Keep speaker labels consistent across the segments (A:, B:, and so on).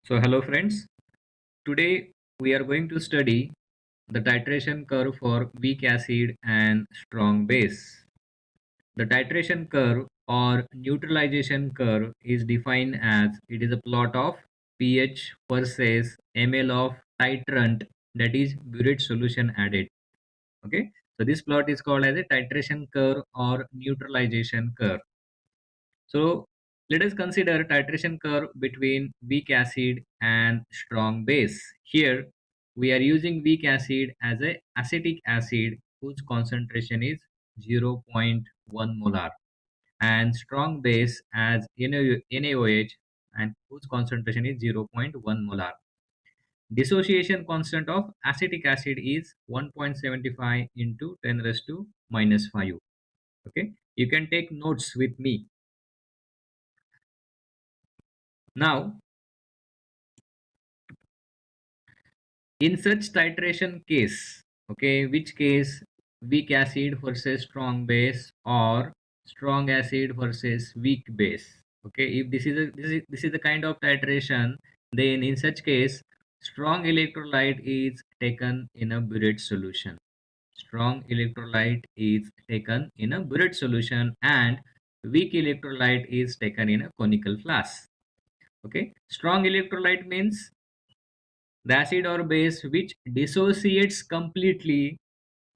A: So hello friends, today we are going to study the titration curve for weak acid and strong base. The titration curve or neutralization curve is defined as it is a plot of pH versus ml of titrant, that is burette solution added. Okay, so this plot is called as a titration curve or neutralization curve. So let us consider titration curve between weak acid and strong base. Here we are using weak acid as a acetic acid whose concentration is zero point 0.1 molar, and strong base as NaOH and whose concentration is zero point 0.1 molar. Dissociation constant of acetic acid is 1.75 into 10 raised to minus 5. Okay, you can take notes with me. Now in such titration case, okay, which case weak acid versus strong base or strong acid versus weak base. Okay, if this is the kind of titration, then in such case strong electrolyte is taken in a burette solution. Strong electrolyte is taken in a burette solution and weak electrolyte is taken in a conical flask. Okay, strong electrolyte means the acid or base which dissociates completely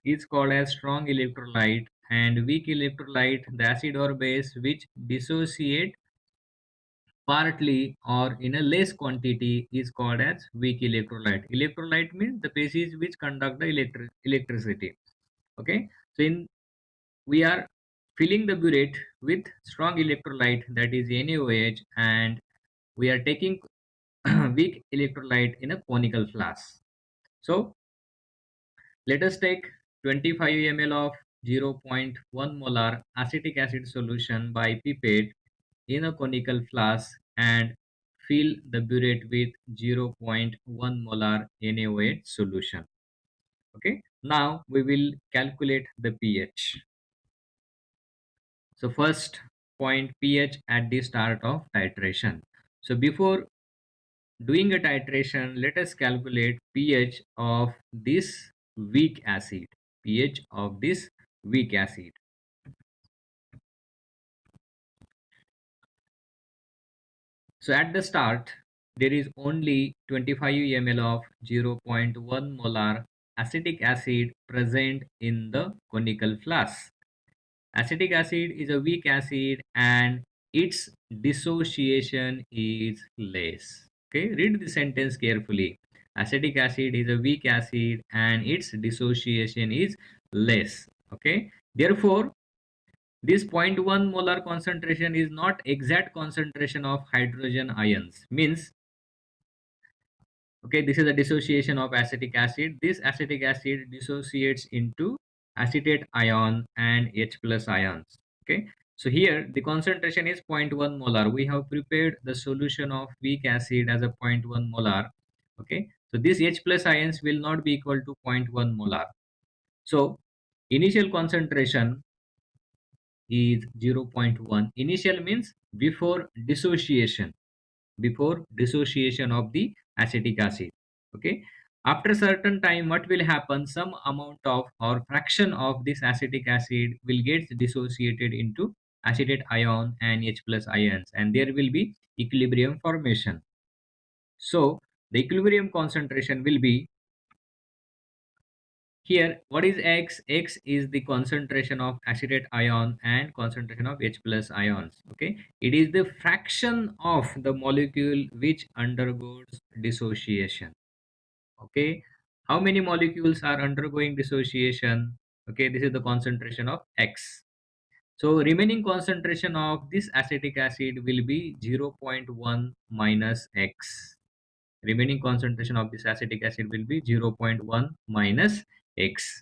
A: is called as strong electrolyte, and weak electrolyte, the acid or base which dissociate partly or in a less quantity, is called as weak electrolyte. Electrolyte means the bases which conduct the electricity. Okay, so in we are filling the burette with strong electrolyte, that is NaOH, and we are taking weak electrolyte in a conical flask. So let us take 25 ml of zero point 0.1 molar acetic acid solution by pipette in a conical flask and fill the burette with zero point 0.1 molar NaOH solution. Okay, now we will calculate the pH. So first point, pH at the start of titration. So before doing a titration, let us calculate pH of this weak acid. pH of this weak acid. So at the start, there is only 25 ml of zero point 0.1 molar acetic acid present in the conical flask. Acetic acid is a weak acid and its dissociation is less. Okay, read the sentence carefully. Acetic acid is a weak acid and its dissociation is less. Okay, therefore this zero point 0.1 molar concentration is not exact concentration of hydrogen ions. Means, okay, this is a dissociation of acetic acid. This acetic acid dissociates into acetate ion and H plus ions. Okay, so here the concentration is zero point 0.1 molar. We have prepared the solution of weak acid as a zero point 0.1 molar. Okay, so this H plus ions will not be equal to 0.1 molar. So initial concentration is zero point 0.1. Initial means before dissociation of the acetic acid. Okay, after certain time what will happen, some amount of or fraction of this acetic acid will get dissociated into acetate ion and H plus ions, and there will be equilibrium formation. So the equilibrium concentration will be here. What is X? X is the concentration of acetate ion and concentration of H plus ions. Okay, it is the fraction of the molecule which undergoes dissociation. Okay, how many molecules are undergoing dissociation? Okay, this is the concentration of X. So remaining concentration of this acetic acid will be zero point 0.1 minus X. Remaining concentration of this acetic acid will be zero point 0.1 minus X.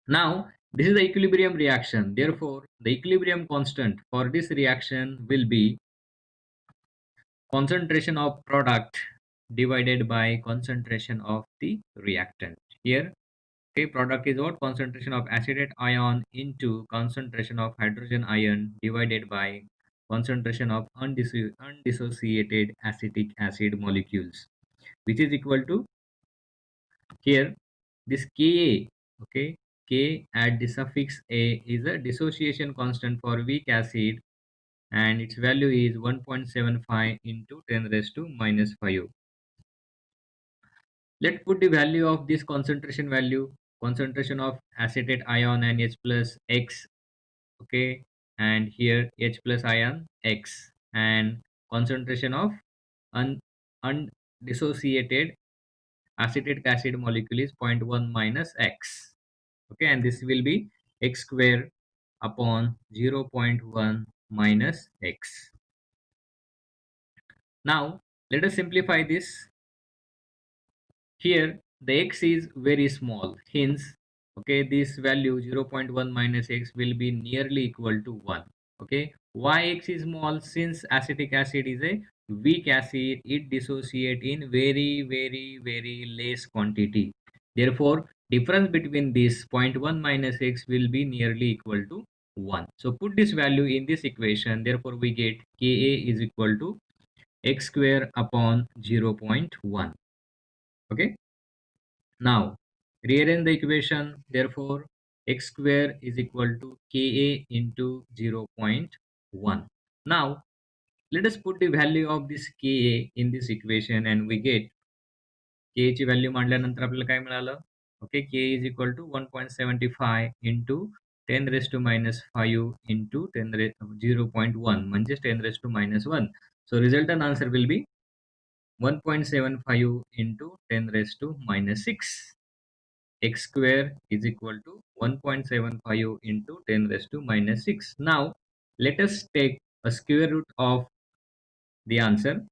A: Now, this is the equilibrium reaction. Therefore, the equilibrium constant for this reaction will be concentration of product divided by concentration of the reactant. Here, okay, product is what? Concentration of acetate ion into concentration of hydrogen ion divided by concentration of undissociated acetic acid molecules, which is equal to here this Ka. Okay, K at the suffix A is a dissociation constant for weak acid, and its value is 1.75 into 10 raised to minus 5. Let's put the value of this concentration value, concentration of acetate ion and H plus X, okay, and here H plus ion X, and concentration of un undissociated acetic acid molecule is zero point 0.1 minus X, okay, and this will be X square upon 0.1 minus X. Now let us simplify this. Here the x is very small, hence okay, this value 0.1 minus x will be nearly equal to 1. Okay, why x is small? Since acetic acid is a weak acid, it dissociate in very less quantity. Therefore difference between this zero point 0.1 minus x will be nearly equal to 1. So put this value in this equation, therefore we get Ka is equal to x square upon 0.1. Okay, now rearrange the equation, therefore x square is equal to Ka into 0.1. Now let us put the value of this Ka in this equation and we get K ची value मांडल्यानंतर आपल्याला काय मिळालं? Okay, K is equal to 1.75 into 10 raised to minus 5 into 0.1 म्हणजेच 10 raised to minus 1. So resultant answer will be 1.75 into 10 raised to minus 6. X square is equal to 1.75 into 10 raised to minus 6. Now let us take a square root of the answer.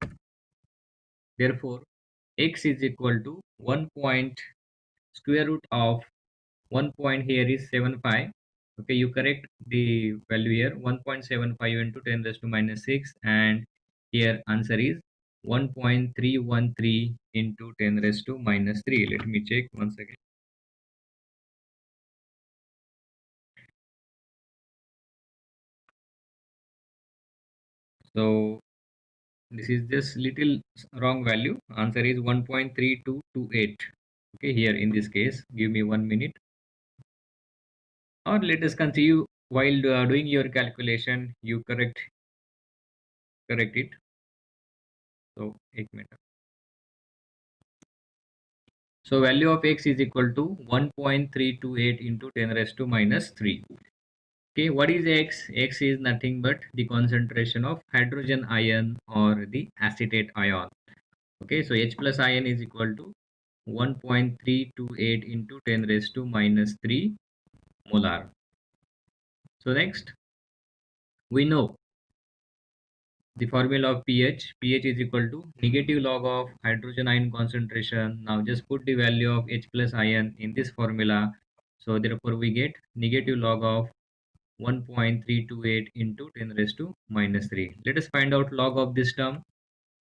A: Therefore x is equal to 1 point square root of 1 point here is 75. Okay, you correct the value here, 1.75 into 10 raised to minus 6, and here answer is 1.313 into 10 raised to minus 3. Let me check once again. So this is just little wrong value. Answer is 1.3228. Okay, here in this case, give me 1 minute, or let us continue while doing your calculation. You correct it. So 1 minute. So value of x is equal to 1.328 into 10 raised to minus 3. Okay, what is x? X is nothing but the concentration of hydrogen ion or the acetate ion. Okay, so H plus ion is equal to 1.328 into 10 raised to minus 3 molar. So next, we know the formula of pH. pH is equal to negative log of hydrogen ion concentration. Now just put the value of H plus ion in this formula. So therefore we get negative log of 1.328 into 10 raised to minus 3. Let us find out log of this term.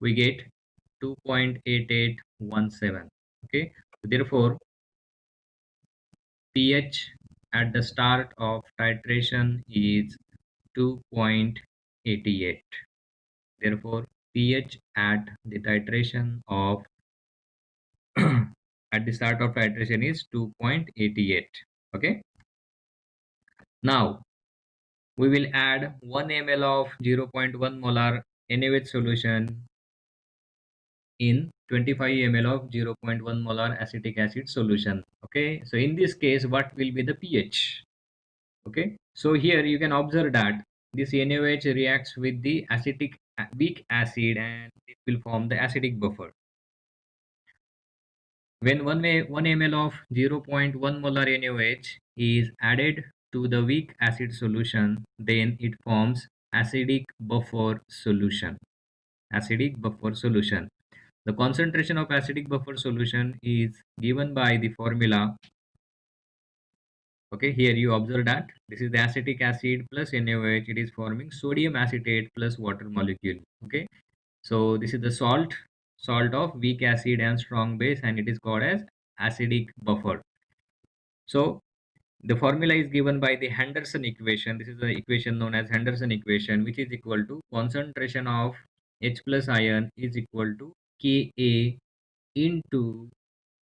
A: We get 2.8817. Okay, therefore pH at the start of titration is 2.88. Therefore pH at the titration of at the start of titration is 2.88. Okay, now we will add 1 ml of 0.1 molar NaOH solution in 25 ml of 0.1 molar acetic acid solution. Okay, so in this case what will be the pH? Okay, so here you can observe that this NaOH reacts with the acetic weak acid and it will form the acidic buffer. When 1 ml of 0.1 molar NaOH is added to the weak acid solution, then it forms acidic buffer solution. Acidic buffer solution. The concentration of acidic buffer solution is given by the formula. Okay, here you observe that this is the acetic acid plus NaOH. It is forming sodium acetate plus water molecule. Okay, so this is the salt of weak acid and strong base, and it is called as acidic buffer. So The formula is given by the Henderson equation. This is the equation known as Henderson equation, which is equal to concentration of H plus ion is equal to Ka into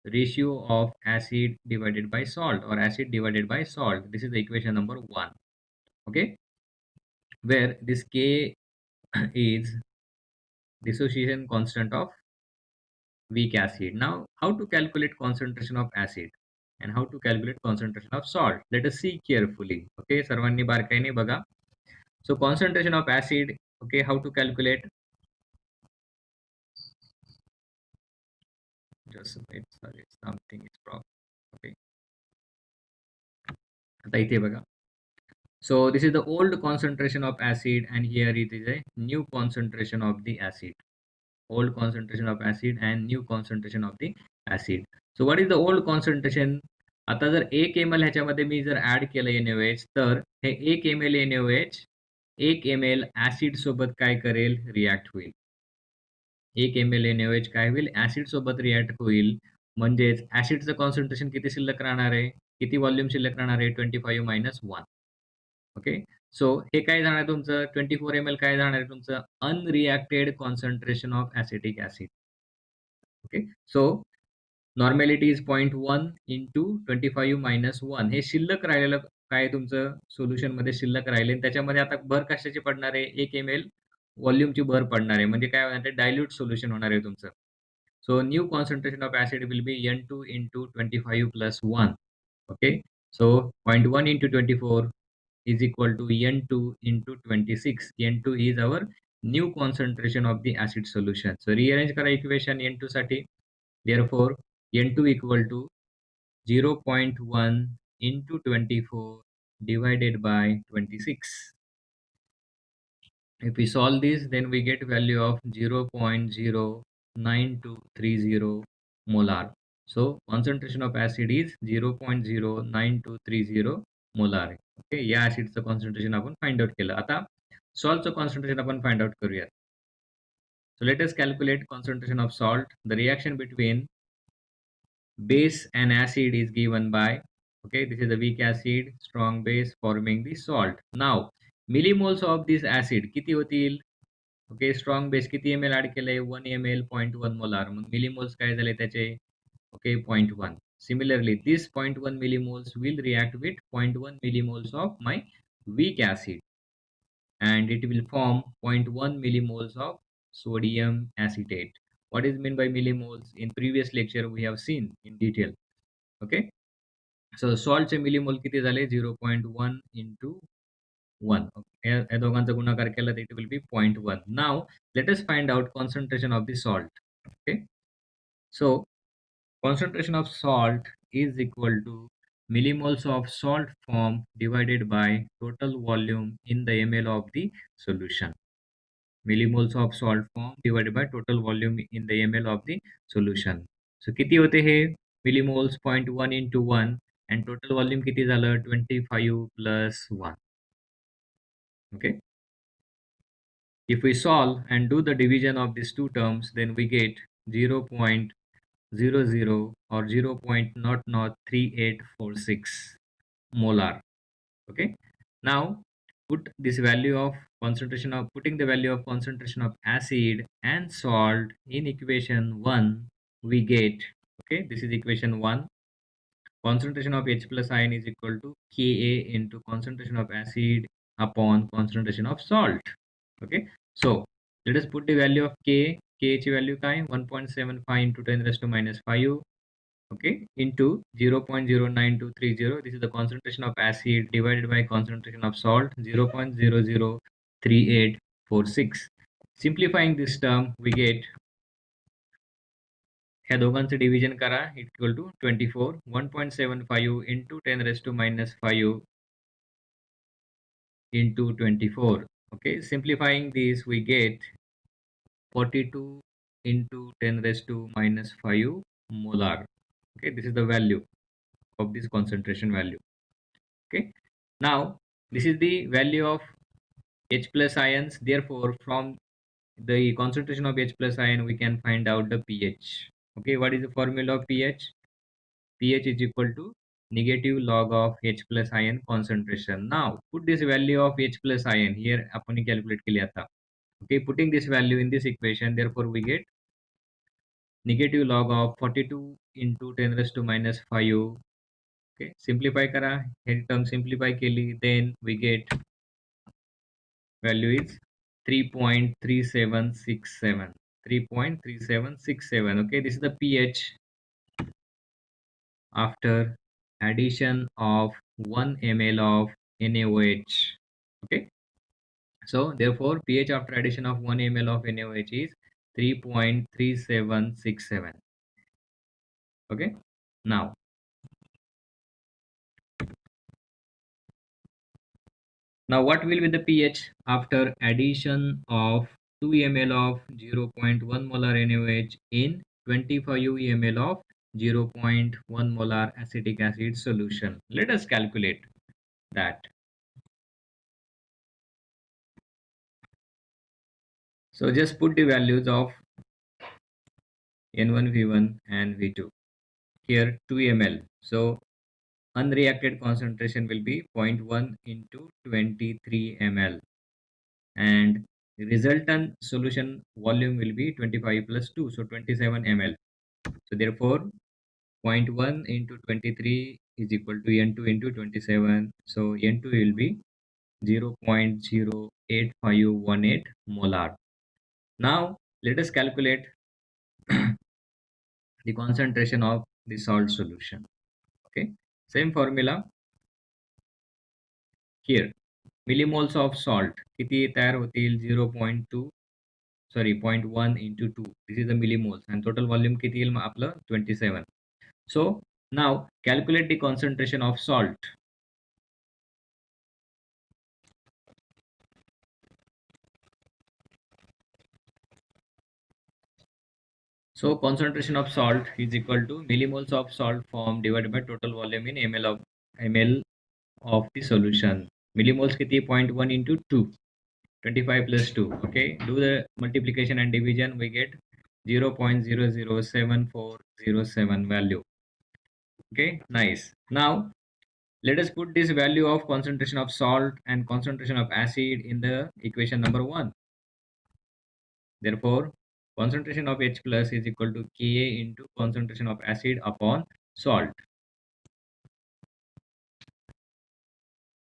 A: ratio of acid divided by salt, or acid divided by salt. This is the equation number 1. Okay, where this K is dissociation constant of weak acid. Now, how to calculate concentration of acid and how to calculate concentration of salt? Let us see carefully. Okay, सर्वांनी बारकाईने बघा. So concentration of acid, okay, how to calculate? Just wait, sorry, something is wrong. Okay, आता इथे बघा. So this is the old concentration of acid and here it is a new concentration of the acid. Old concentration of acid and new concentration of the acid. So what is the old concentration? आता जर 1 ml ह्याच्यामध्ये मी जर add केलं NaOH, तर हे 1 ml NaOH 1 ml acid सोबत काय करेल? React होईल. 1 ml NaOH काय होईल? ऍसिड सोबत रिॲक्ट होईल. म्हणजेच ऍसिडचं कॉन्सन्ट्रेशन किती शिल्लक राहणार आहे? किती व्हॉल्यूम शिल्लक राहणार आहे? 25 मायनस 1. ओके, सो हे काय जाणार तुमचं? 24 ml काय जाणार आहे तुमचं? Unreacted concentration of acetic acid. Okay, so normality is 0.1 into 25 minus 1. हे शिल्लक राहिलेलं काय तुमचं सोल्युशन मध्ये शिल्लक राहिले. त्याच्यामध्ये आता भर कशाची पडणार आहे? 1 ml व्हॉल्यूमची भर पडणार आहे. म्हणजे काय होणार? डायल्यूट सोल्युशन होणार आहे तुमचं. So new concentration of acid will be N2 into 25 plus 1. Okay, so 0.1 into 24 is equal to N2 into 26. N2 is our new concentration of the acid solution. So rearrange करा equation N2 साठी. Therefore N2 equal to 0.1 into 24 divided by 26. If we solve this, then we get value of 0.09230 molar. So concentration of acid is 0.09230 molar. Okay, या ऍसिडचं concentration आपण find out केलं. आता सॉल्टचं concentration आपण find out करूया. So let us calculate concentration of salt. The reaction between base and acid is given by, okay, this is the weak acid, strong base forming the salt. Now millimoles of this acid किती होतील? Okay, strong base किती ml add केलंय? 1 ml 0.1 molar. मग millimoles काय झाले त्याचे? Okay, 0.1. Similarly, this 0.1 millimoles will react with 0.1 millimoles of my weak acid and it will form 0.1 millimoles of sodium acetate. What is meant by millimoles? In previous lecture we have seen in detail. Okay, so salt चे millimole किती झाले? 0.1 into 1. Okay, या दोघांचा गुणाकार केला तर it will be 0.1. Now let us find out concentration of the salt. Okay, so concentration of salt is equal to millimoles of salt form divided by total volume in the ml of the solution. Millimoles of salt form divided by total volume in the ml of the solution. So किती होते हे millimoles? 0.1 into 1 and total volume किती झालं? 25 plus 1. Okay, if we solve and do the division of these two terms, then we get 0.00 or 0.003846 molar. Okay, now put this value of concentration of putting the value of concentration of acid and salt in equation 1, we get, okay, this is equation 1. Concentration of H plus ion is equal to Ka into concentration of acid upon concentration of salt. Okay, so let us put the value of K. K ची value काय? 1.75 into 10 raised to minus 5. Okay, into 0.09230. This is the concentration of acid divided by concentration of salt, 0.003846. Simplifying this term, we get ह्या दोघांचं division करा, equal to 24. 1.75 into 10 raised to minus 5 into 24. Okay, simplifying this, we get 42 into 10 raised to minus 5 molar. Okay, this is the value of this concentration value. Okay, now this is the value of H plus ions. Therefore from the concentration of H plus ion we can find out the pH. Okay, what is the formula of pH? pH is equal to negative log of H plus ion concentration. Now put this value of H plus ion here आपण calculate केली आता. Okay, putting this value in this equation, therefore we get negative log of 42 into 10 raised to minus 5. Okay, simplify करा, हे term simplify केली, then we get value is 3.3767. 3.3767. Okay, this is the pH after addition of 1 ml of NaOH. Okay, so therefore pH after addition of 1 ml of NaOH is 3.3767. Okay, now what will be the pH after addition of 2 ml of 0.1 molar NaOH in 25 ml of 0.1 molar acetic acid solution? Let us calculate that. So just put the values of N1, V1 and V2. Here 2 ml. So unreacted concentration will be 0.1 into 23 ml. And the resultant solution volume will be 25 plus 2, so 27 ml. So therefore 0.1 into 23 is equal to N2 into 27. So N2 will be 0.08518 molar. Now let us calculate the concentration of the salt solution. Okay, same formula here. Millimoles of salt किती तयार होतील 0.2 sorry 0.1 into 2, this is the millimoles, and total volume किती येईल मग आपलं 27. So now calculate the concentration of salt. So concentration of salt is equal to millimoles of salt formed divided by total volume in ml of the solution. Millimoles किती 0.1 into 2, 25 plus 2. Okay, do the multiplication and division, we get 0.007407 value. Okay, nice. Now let us put this value of concentration of salt and concentration of acid in the equation number 1. Therefore concentration of H plus is equal to Ka into concentration of acid upon salt.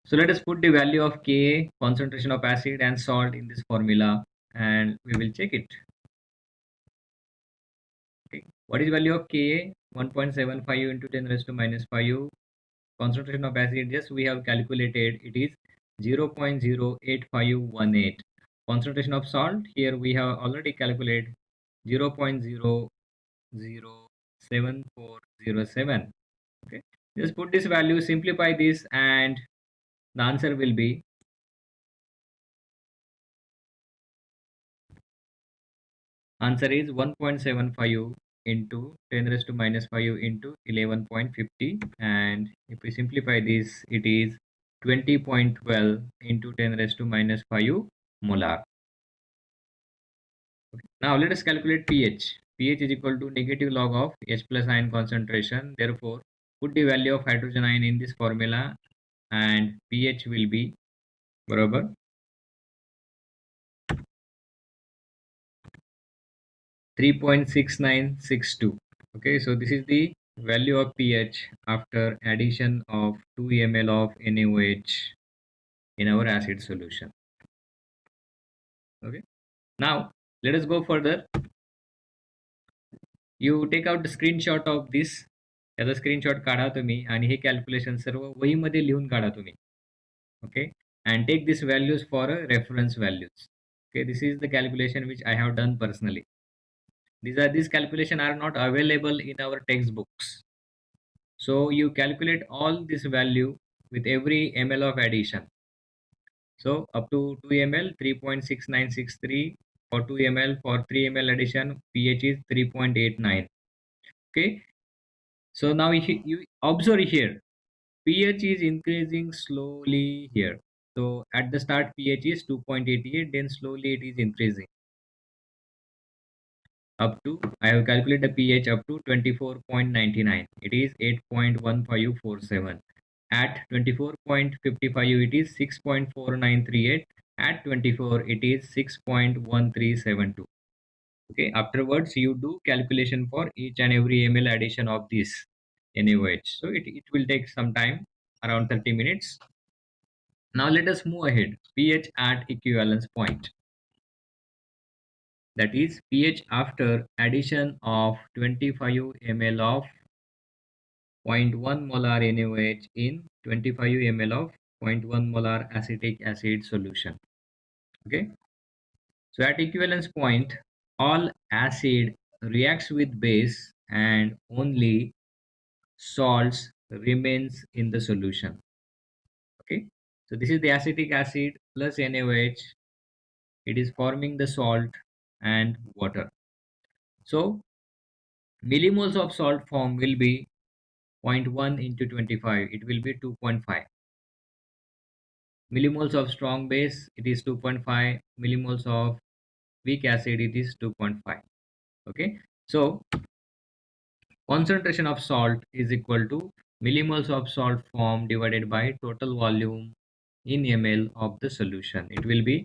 A: So let us put the value of Ka, concentration of acid and salt in this formula, and we will check it. Okay, what is value of Ka? 1.75 into 10 raised to minus 5. Concentration of acid, yes, we have calculated, it is 0.08518. Concentration of salt, here we have already calculated 0.007407. Okay, just put this value, simplify this, and the answer will be answer is 1.75 into 10 raised to minus 5 into 11.50, and if we simplify this, it is 20.12 into 10 raised to minus 5 molar. Okay. Now let us calculate pH. pH is equal to negative log of H plus ion concentration. Therefore put the value of hydrogen ion in this formula, and pH will be बरोबर 3.6962. Okay, so this is the value of pH after addition of 2 ml of NaOH in our acid solution. Okay, now let us go further. You take out the screenshot of this. याचा screenshot काढा तुम्ही आणि हे calculation सर्व वहीमध्ये लिहून काढा तुम्ही. Okay, and take these values for a reference values. Okay, this is the calculation which I have done personally. These calculation are not available in our textbooks. So you calculate all this value with every ml of addition. So up to 2 ml 3.6963, for 2 ml, for 3 ml addition pH is 3.89. Okay, so now you observe here pH is increasing slowly here. So at the start pH is 2.88, then slowly it is increasing. up to, I have calculated the pH up to 24.99. It is 8.1547. At 24.55 it is 6.4938. At 24 it is 6.1372. Okay, afterwards you do calculation for each and every ml addition of this NaOH. So it will take some time, around 30 minutes. Now let us move ahead. pH at equivalence point. That is pH after addition of 25 ml of 0.1 molar NaOH in 25 ml of 0.1 molar acetic acid solution. Okay. So at equivalence point, all acid reacts with base and only salts remains in the solution. Okay. So this is the acetic acid plus NaOH. It is forming the salt and water. So millimoles of salt form will be zero point 0.1 into 25. It will be 2.5. Millimoles of strong base, it is 2.5. Millimoles of weak acid, it is 2.5. Okay. So concentration of salt is equal to millimoles of salt form divided by total volume in ml of the solution. It will be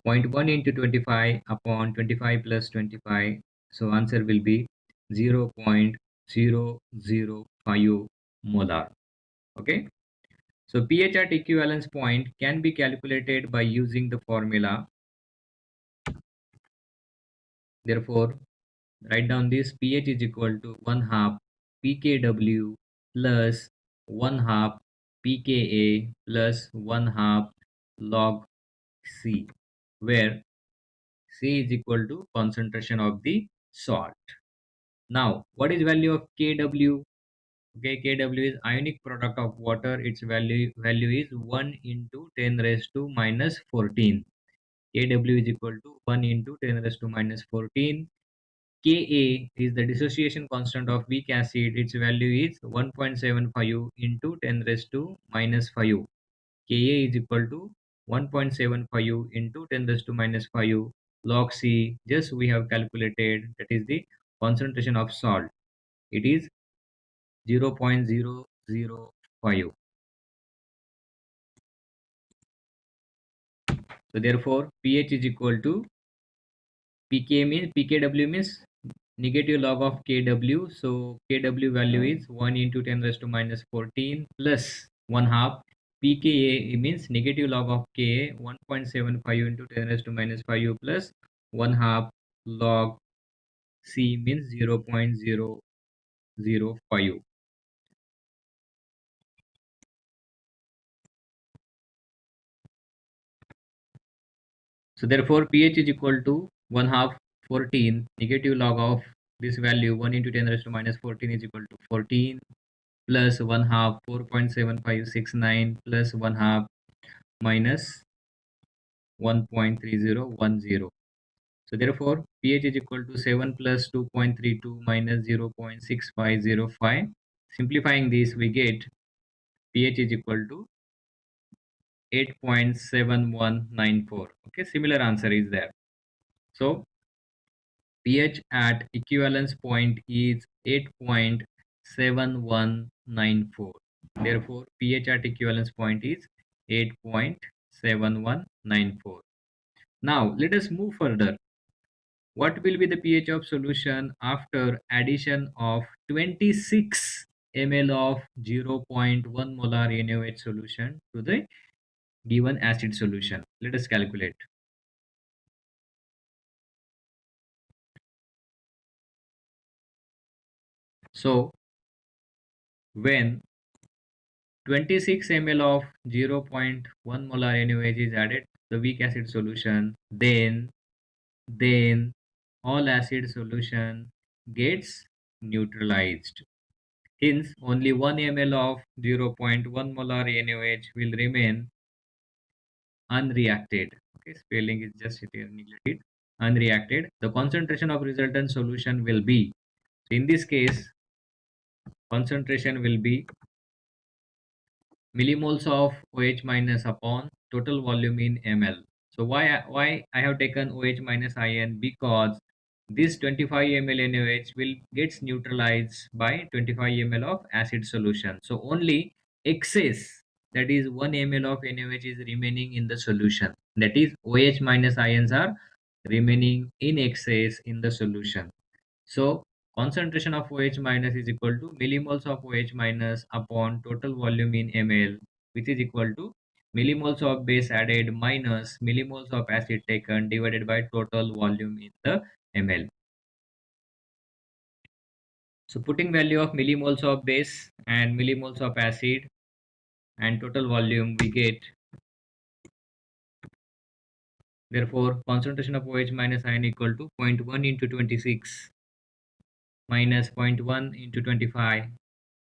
A: 0.1 into 25 upon 25 plus 25. So answer will be 0.005 molar. Okay. So pH at equivalence point can be calculated by using the formula. Therefore, write down this: pH is equal to 1 half pKw plus 1 half pKa plus 1 half log C, where C is equal to concentration of the salt. Now, what is value of Kw? Okay, Kw is ionic product of water. Its value is 1 into 10 raised to minus 14. Kw is equal to 1 into 10 raised to minus 14. Ka is the dissociation constant of weak acid. Its value is 1.75 into 10 raised to minus 5. Ka is equal to 1.75 into 10 raised to minus 5 log C. Just we have calculated, that is the concentration of salt. It is 0.005. So therefore pH is equal to pKw means negative log of Kw. So Kw value is 1 into 10 raised to minus 14 plus 1 half. pKa means negative log of Ka, 1.75 into 10 raised to minus 5 plus 1 half log C means 0.005. So therefore pH is equal to 1 half 14. Negative log of this value 1 into 10 raised to minus 14 is equal to 14 plus 1 half 4.7569 plus 1 half minus 1.3010. So therefore pH is equal to 7 plus 2.32 minus 0.6505. Simplifying this, we get pH is equal to 8.7194. Okay, similar answer is there. So pH at equivalence point is 8.7194. Therefore pH at equivalence point is 8.7194. Now let us move further. What will be the pH of solution after addition of 26 ml of 0.1 molar NaOH solution to the given acid solution? Let us calculate. So when 26 ml of 0.1 molar NaOH is added to the weak acid solution, then all acid solution gets neutralized. Hence, only 1 ml of 0.1 molar NaOH will remain unreacted. Okay, spelling is just here neglected. Unreacted. The concentration of resultant solution will be, in this case, concentration will be millimoles of OH minus upon total volume in ml. So why I have taken OH minus IN? Because this 25 ml NaOH will gets neutralized by 25 ml of acid solution. So only excess, that is 1 ml of NaOH is remaining in the solution. That is OH minus ions are remaining in excess in the solution. So concentration of OH minus is equal to millimoles of OH minus upon total volume in ml, which is equal to millimoles of base added minus millimoles of acid taken divided by total volume in the ml. So putting value of millimoles of base and millimoles of acid and total volume, we get, therefore concentration of OH minus ion equal to 0.1 into 26 minus 0.1 into 25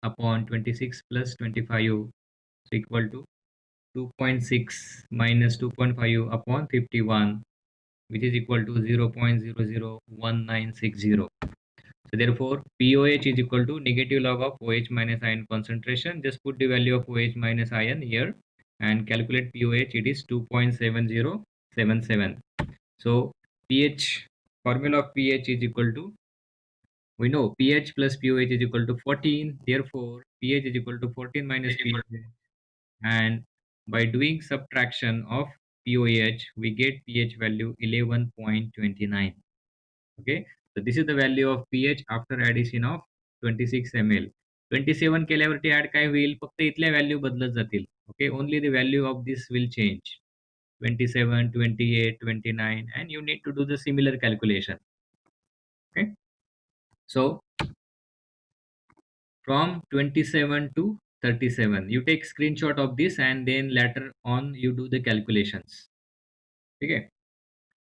A: upon 26 plus 25 is equal to 2.6 minus 2.5 upon 51, which is equal to 0.001960. So therefore, POH is equal to negative log of OH minus ion concentration. Just put the value of OH minus ion here and calculate POH. It is 2.7077. So pH, formula of pH is equal to, we know pH plus POH is equal to 14. Therefore, pH is equal to 14 minus pH. And by doing subtraction of POH, we get pH value 11.29. Okay, so this is the value of pH after addition of 26 ml. 27 केल्यावरती add काय होईल, फक्त इथल्या value बदलत जातील. Okay, only the value of this will change. 27, 28, 29, and you need to do the similar calculation. Okay, so from 27 to 37, you take screenshot of this and then later on you do the calculations. Okay,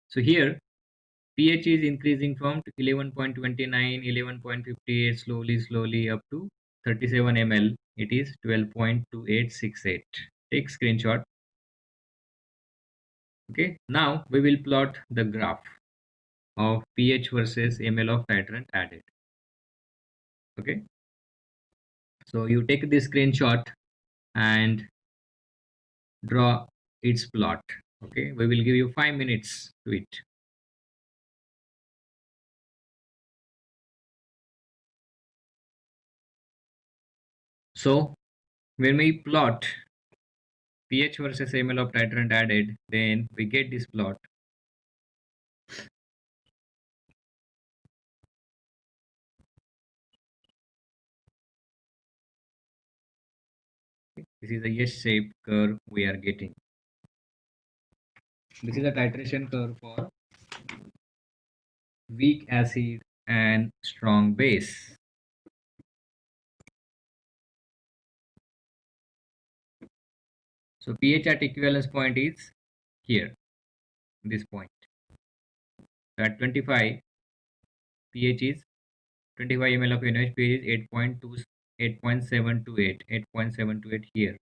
A: so here pH is increasing from 11.29, 11.58, slowly up to 37 ml. It is 12.2868. Take screenshot. Okay, now we will plot the graph of pH versus ml of titrant added. Okay, so you take this screenshot and draw its plot. Okay, we will give you 5 minutes to it. So when we plot pH versus ml of titrant added, then we get this plot. This is a S-shaped curve we are getting. This is a titration curve for weak acid and strong base. So pH at equivalence point is here, this point. So at 25, pH is 25 ml of NaOH, pH is 8.728 here.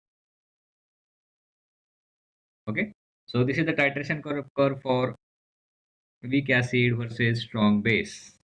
A: Okay, so this is the titration curve for weak acid versus strong base.